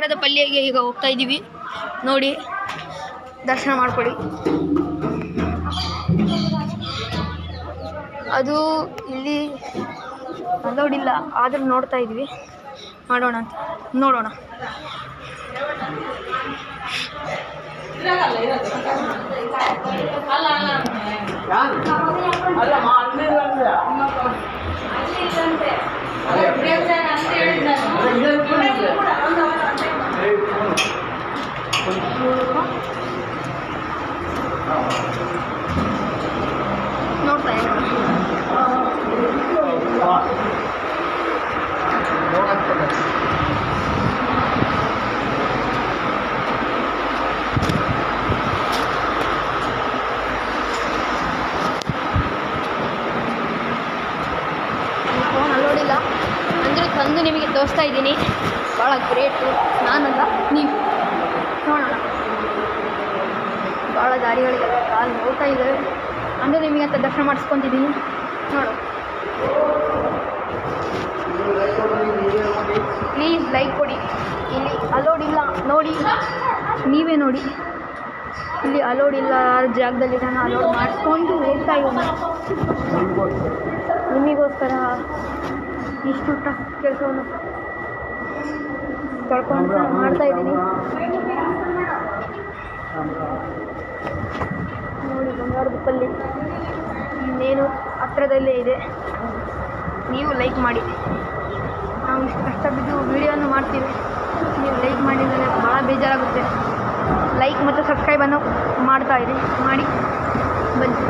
ಖಾರದ ಪಲ್ಯಗೆ ಈಗ ಹೋಗ್ತಾ ಇದ್ದೀವಿ. ನೋಡಿ, ದರ್ಶನ ಮಾಡ್ಕೊಳ್ಳಿ. ಅದು ಇಲ್ಲಿ ಅಲೋಡಿಲ್ಲ, ಆದರೂ ನೋಡ್ತಾ ಇದ್ವಿ. ನೋಡೋಣ. ನೋಡ್ತಾ ಇರೋಣ. ಫೋನ್ ಅಲೋಡಿಲ್ಲ ಅಂದರೆ ತಂದು ನಿಮಗೆ ತೋರಿಸ್ತಾ ಇದ್ದೀನಿ. ಭಾಳ ಗ್ರೇಟು, ನಾನಲ್ಲ ನೀವು. ನೋಡೋಣ. ಭಾಳ ದಾರಿಗಳಿಗೆಲ್ಲ ಕಾಲು ನೋಡ್ತಾ ಇದ್ದಾರೆ ಅಂದರೆ ನಿಮಗೆ ಅಂತ ದರ್ಶನ ಮಾಡಿಸ್ಕೊತಿದ್ದೀನಿ. ನೋಡು, ಪ್ಲೀಸ್ ಲೈಕ್ ಕೊಡಿ. ಇಲ್ಲಿ ಅಲೋಡ್ ಇಲ್ಲ ನೋಡಿ, ನೀವೇ ನೋಡಿ. ಇಲ್ಲಿ ಅಲೋಡ್ ಇಲ್ಲ ಜಾಗದಲ್ಲಿ ನಾನು ಅಲೋಡ್ ಮಾಡಿಸ್ಕೊಂಡು ಹೋಗ್ತಾ ಇದ್ದೀನಿ. ನಿಮಗೋಸ್ಕರ ಇಷ್ಟು ಟಫ್ ಕೆಲಸವನ್ನು ಕಳ್ಕೊಂಡು ಮಾಡ್ತಾ ಇದ್ದೀನಿ. ನೋಡಿ, ಬಂಗಾರದ ಪಲ್ಲಿ ಇನ್ನೇನು ಹತ್ರದಲ್ಲೇ ಇದೆ. ನೀವು ಲೈಕ್ ಮಾಡಿ. ನಾವು ಇಷ್ಟು ಕಷ್ಟ ಬಿದ್ದು ವೀಡಿಯೋವನ್ನು ಮಾಡ್ತೀವಿ, ನೀವು ಲೈಕ್ ಮಾಡಿದರೆ ಭಾಳ ಬೇಜಾರಾಗುತ್ತೆ. ಲೈಕ್ ಮತ್ತು ಸಬ್ಸ್ಕ್ರೈಬನ್ನು ಮಾಡ್ತಾಯಿರಿ, ಮಾಡಿ ಬನ್ನಿ.